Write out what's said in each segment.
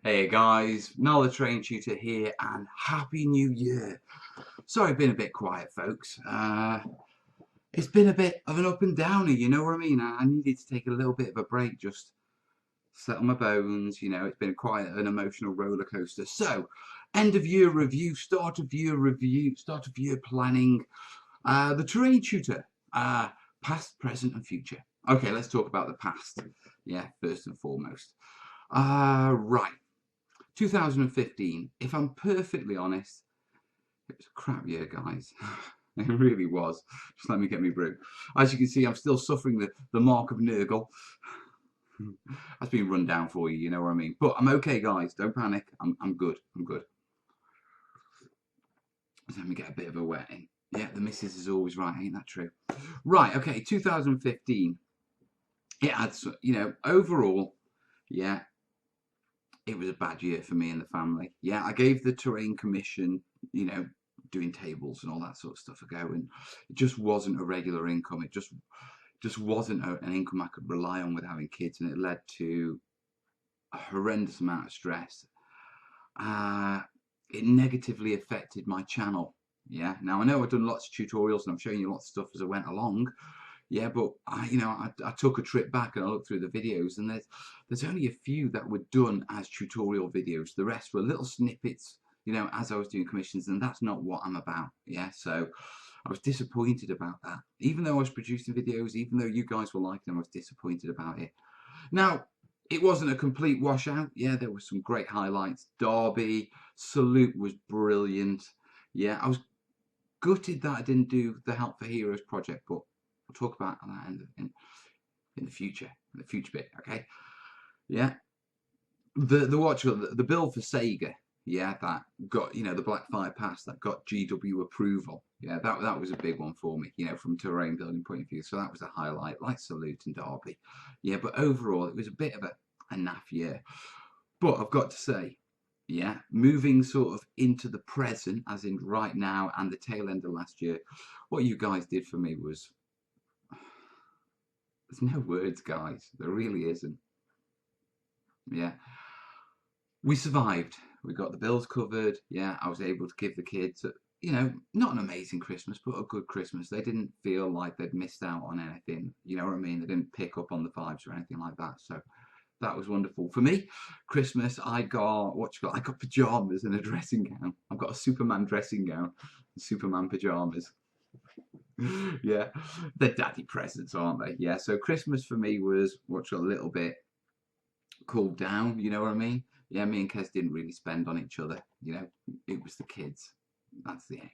Hey guys, Noel the Train Tutor here, and Happy New Year. Sorry I've been a bit quiet, folks. It's been a bit of an up and downer, you know what I mean? I needed to take a little bit of a break, just settle my bones, it's been quite an emotional roller coaster. So, end of year review, start of year review, start of year planning, the Terrain Tutor, past, present and future. Okay, let's talk about the past. Yeah, first and foremost. Right. 2015, if I'm perfectly honest, it was a crap year, guys. It really was. Just let me get me brew. As you can see, I'm still suffering the mark of Nurgle. That's been run down for you, you know what I mean? But I'm okay, guys. Don't panic. I'm good. I'm good. Let me get a bit of a wetting. Yeah, the missus is always right, ain't that true? Right, okay, 2015. It had, overall, yeah, it was a bad year for me and the family. Yeah, I gave the terrain commission, doing tables and all that sort of stuff a go, and it just wasn't a regular income. It just wasn't an income I could rely on with having kids, and it led to a horrendous amount of stress. It negatively affected my channel. Yeah, now I know I've done lots of tutorials and I'm showing you lots of stuff as I went along. Yeah, but I took a trip back and I looked through the videos, and there's only a few that were done as tutorial videos. The rest were little snippets, as I was doing commissions, and that's not what I'm about. Yeah, so I was disappointed about that. Even though I was producing videos, even though you guys were liking them, I was disappointed about it. Now, it wasn't a complete washout. Yeah, there were some great highlights. Derby, Salute was brilliant. Yeah, I was gutted that I didn't do the Help for Heroes project, but we'll talk about that in the future bit, okay? Yeah, the bill for Sega, yeah, that got the Black Fire Pass that got GW approval. Yeah, that was a big one for me, from terrain building point of view. So that was a highlight, like Salute and Derby. Yeah, but overall it was a bit of a naff year. But I've got to say, yeah, moving sort of into the present, as in right now and the tail end of last year, what you guys did for me was, there's no words, guys. There really isn't. Yeah. We survived. We got the bills covered. Yeah, I was able to give the kids, not an amazing Christmas, but a good Christmas. They didn't feel like they'd missed out on anything. You know what I mean? They didn't pick up on the vibes or anything like that. So that was wonderful. For me, Christmas, I got, I got pajamas and a dressing gown. I've got a Superman dressing gown and Superman pajamas. Yeah, they're daddy presents, aren't they? Yeah, so Christmas for me was a little bit cooled down, you know what I mean? Yeah, me and Kez didn't really spend on each other, it was the kids. That's the aim.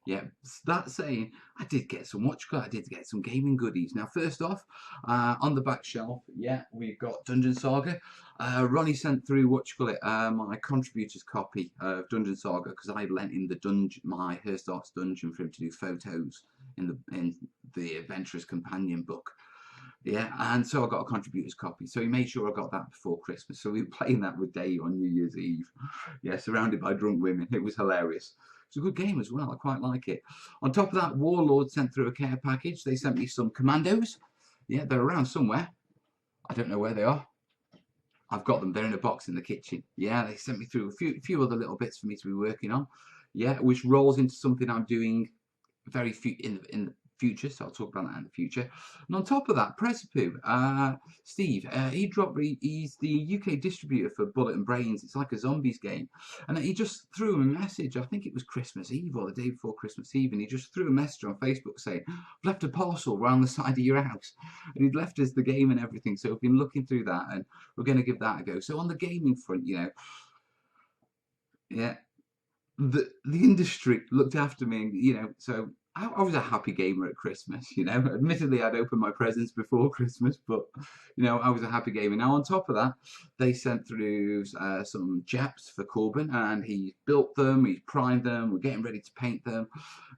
Yeah, that saying, I did get some I did get some gaming goodies. Now, first off, on the back shelf, yeah, we've got Dungeon Saga. Ronnie sent through my contributor's copy of Dungeon Saga because I lent him my Herstarts dungeon for him to do photos in the Adventurer's Companion book. Yeah, and so I got a contributor's copy. So he made sure I got that before Christmas. So we were playing that with Dave on New Year's Eve. Yeah, surrounded by drunk women. It was hilarious. It's a good game as well. I quite like it. On top of that, Warlord sent through a care package. They sent me some commandos. Yeah, they're around somewhere. I don't know where they are. I've got them. They're in a box in the kitchen. Yeah, they sent me through a few other little bits for me to be working on. Yeah, which rolls into something I'm doing very few in the future, so I'll talk about that in the future. And on top of that, Steve, he's the UK distributor for Bullet and Brains. It's like a zombies game, and he just threw him a message. I think it was Christmas Eve or the day before Christmas Eve, and he just threw a message on Facebook saying, "I've left a parcel around the side of your house," and he'd left us the game and everything. So we've been looking through that, and we're going to give that a go. So on the gaming front, yeah, the industry looked after me, so I was a happy gamer at Christmas, Admittedly, I'd opened my presents before Christmas, but, I was a happy gamer. Now, on top of that, they sent through some Japs for Corbin, and he built them, he primed them, we're getting ready to paint them,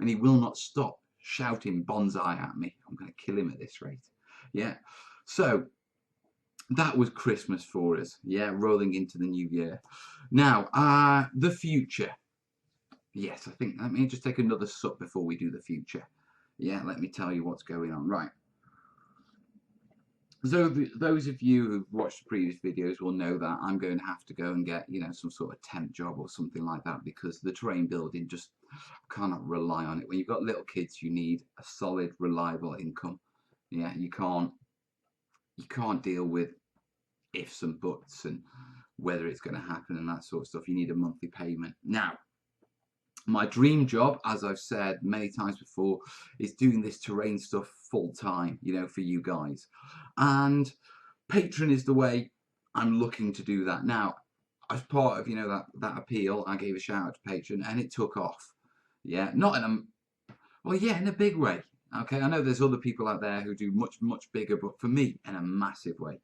and he will not stop shouting bonsai at me. I'm going to kill him at this rate. Yeah. So, that was Christmas for us. Yeah, rolling into the new year. Now, the future. Yes, I think, let me just take another sup before we do the future. Yeah, let me tell you what's going on. Right. So those of you who've watched the previous videos will know that I'm going to have to go and get, some sort of temp job or something like that, because the terrain building just cannot rely on it. When you've got little kids, you need a solid, reliable income. Yeah, you can't deal with ifs and buts and whether it's going to happen and that sort of stuff. You need a monthly payment. Now, my dream job, as I've said many times before, is doing this terrain stuff full time, for you guys. And Patreon is the way I'm looking to do that. Now, as part of, that appeal, I gave a shout out to Patreon and it took off. Yeah, not in a, well, yeah, in a big way. Okay, I know there's other people out there who do much, much bigger, but for me, in a massive way.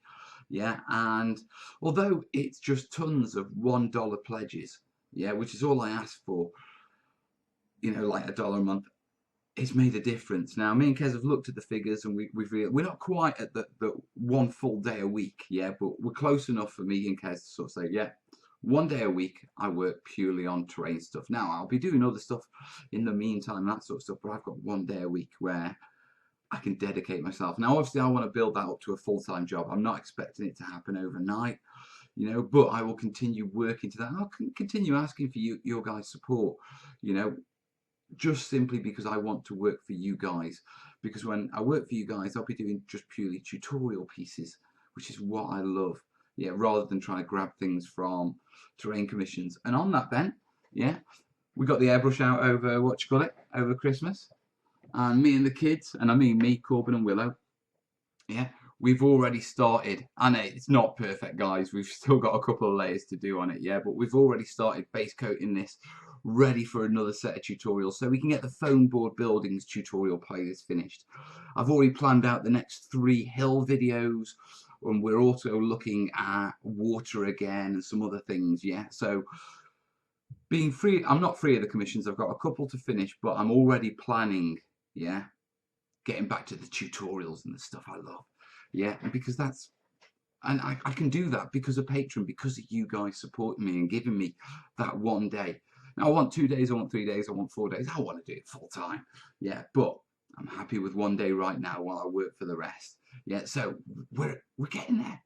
Yeah, and although it's just tons of $1 pledges, yeah, which is all I ask for, like $1 a month, it's made a difference. Now, me and Kez have looked at the figures, and we've realized we're not quite at the one full day a week, yeah, but we're close enough for me and Kez to sort of say, yeah, one day a week I work purely on terrain stuff. Now, I'll be doing other stuff in the meantime, that sort of stuff, but I've got one day a week where I can dedicate myself. Now, obviously, I want to build that up to a full-time job. I'm not expecting it to happen overnight, but I will continue working to that. And I'll continue asking for your guys' support, just simply because I want to work for you guys. Because when I work for you guys, I'll be doing just purely tutorial pieces, which is what I love. Yeah, rather than trying to grab things from terrain commissions. And on that, Ben, yeah, we got the airbrush out over, over Christmas. And me and the kids, and I mean me, Corbin and Willow, yeah, we've already started. And it's not perfect, guys. We've still got a couple of layers to do on it, yeah, but we've already started base coating this, ready for another set of tutorials, so we can get the foam board buildings tutorial playlist finished. I've already planned out the next 3 hill videos, and we're also looking at water again and some other things, yeah. So being free, I'm not free of the commissions. I've got a couple to finish, but I'm already planning, yeah, getting back to the tutorials and the stuff I love, yeah, and because that's, and I can do that because of Patreon, because of you guys supporting me and giving me that one day. Now, I want 2 days, I want 3 days, I want 4 days. I want to do it full time, yeah, but I'm happy with one day right now while I work for the rest, yeah. So we're getting there.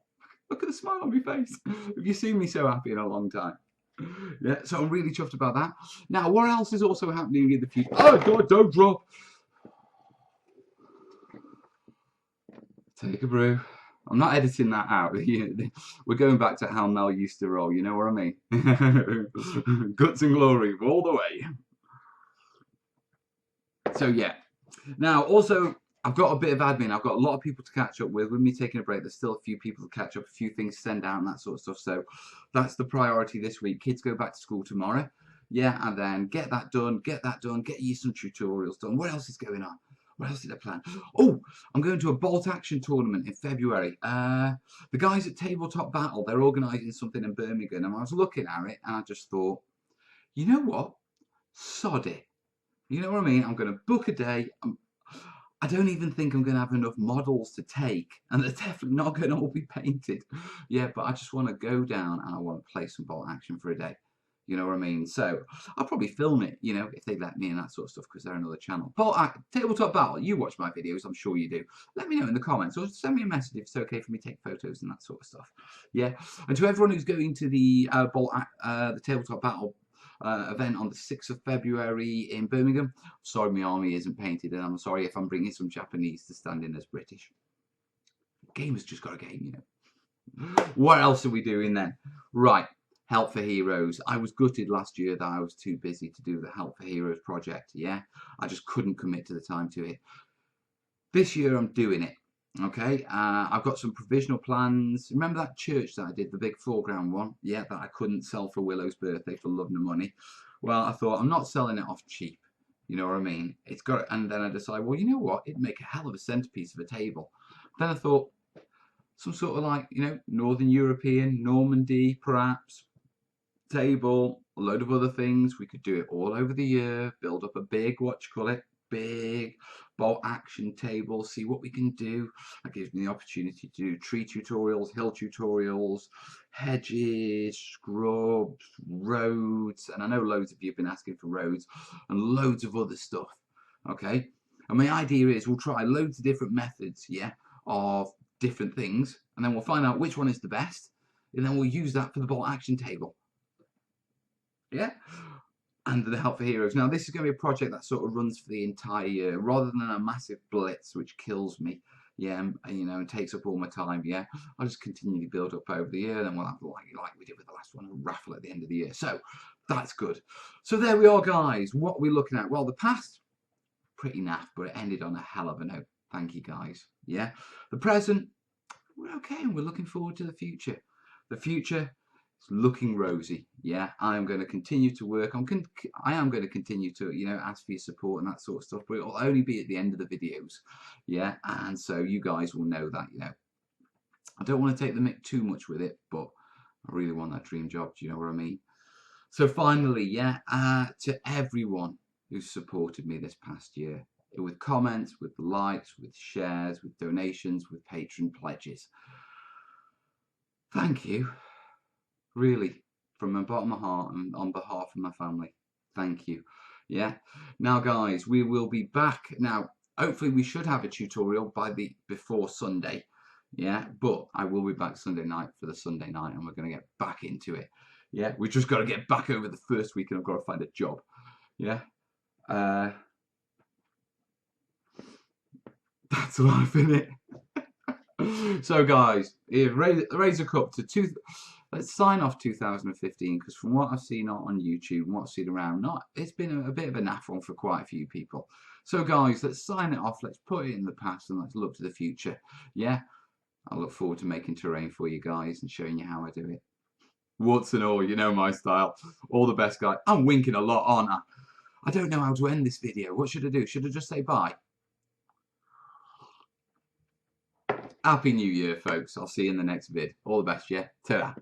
Look at the smile on my face. Have you seen me so happy in a long time? Yeah, so I'm really chuffed about that. Now, what else is also happening in the future? Oh God, don't drop. Take a brew. I'm not editing that out. We're going back to how Mel used to roll. You know what I mean? Guts and glory all the way. So yeah. Now also, I've got a bit of admin. I've got a lot of people to catch up with. With me taking a break, there's still a few people to catch up, a few things to send out and that sort of stuff. So that's the priority this week. Kids go back to school tomorrow. Yeah, and then get that done, get you some tutorials done. What else is going on? What else did I plan? Oh, I'm going to a bolt action tournament in February. The guys at Tabletop Battle, they're organising something in Birmingham, and I was looking at it, and I just thought, you know what? Sod it. You know what I mean? I'm going to book a day. I don't even think I'm going to have enough models to take, and they're definitely not going to all be painted. Yeah, but I just want to go down and I want to play some bolt action for a day. You know what I mean? So I'll probably film it, if they let me and that sort of stuff, because they're another channel. But Tabletop Battle, you watch my videos, I'm sure you do. Let me know in the comments, or send me a message if it's okay for me to take photos and that sort of stuff. Yeah. And to everyone who's going to the Tabletop Battle event on the 6th of February in Birmingham, sorry my army isn't painted, and I'm sorry if I'm bringing some Japanese to stand in as British. Gamer's just got a game, What else are we doing then? Right. Help for Heroes. I was gutted last year that I was too busy to do the Help for Heroes project, yeah? I just couldn't commit to the time to it. This year I'm doing it, okay? I've got some provisional plans. Remember that church that I did, the big foreground one? Yeah, that I couldn't sell for Willow's birthday for love nor money. Well, I thought, I'm not selling it off cheap. You know what I mean? It's got, and then I decided, well, you know what? It'd make a hell of a centerpiece of a table. Then I thought, some sort of like, Northern European, Normandy, perhaps, table, a load of other things. We could do it all over the year, build up a big, big bolt action table, see what we can do. That gives me the opportunity to do tree tutorials, hill tutorials, hedges, scrubs, roads, and I know loads of you have been asking for roads, and loads of other stuff, okay? And my idea is we'll try loads of different methods, yeah, of different things, and then we'll find out which one is the best, and then we'll use that for the bolt action table. Yeah? And the Help for Heroes. Now, this is going to be a project that sort of runs for the entire year, rather than a massive blitz which kills me. Yeah, and, you know, and takes up all my time. Yeah, I'll just continually build up over the year, and then we'll have, like we did with the last one, a raffle at the end of the year. So that's good. So there we are, guys. What are we looking at? Well, the past, pretty naff, but it ended on a hell of a note. Thank you, guys. Yeah, the present, we're okay, and we're looking forward to the future. The future, it's looking rosy. Yeah, I am going to continue to work. I am going to continue to, you know, ask for your support and that sort of stuff, but it'll only be at the end of the videos. Yeah, and so you guys will know that, you know, I don't want to take the mick too much with it, but I really want that dream job. Do you know what I mean? So finally, yeah, to everyone who supported me this past year, with comments, with likes, with shares, with donations, with patron pledges. Thank you. Really, from the bottom of my heart and on behalf of my family, thank you. Yeah. Now, guys, we will be back. Now, hopefully we should have a tutorial before Sunday. Yeah, but I will be back Sunday night for the Sunday night, and we're going to get back into it. Yeah, we just got to get back over the first week, and I've got to find a job. Yeah. That's life, innit? So, guys, raise a cup to two. Let's sign off 2015, because from what I've seen on YouTube and what I've seen around, it's been a bit of a naff one for quite a few people. So, guys, let's sign it off. Let's put it in the past and let's look to the future. Yeah, I look forward to making terrain for you guys and showing you how I do it. Warts and all, you know my style. All the best, guys. I'm winking a lot, aren't I? I don't know how to end this video. What should I do? Should I just say bye? Happy New Year, folks. I'll see you in the next vid. All the best, yeah? Ta-ra.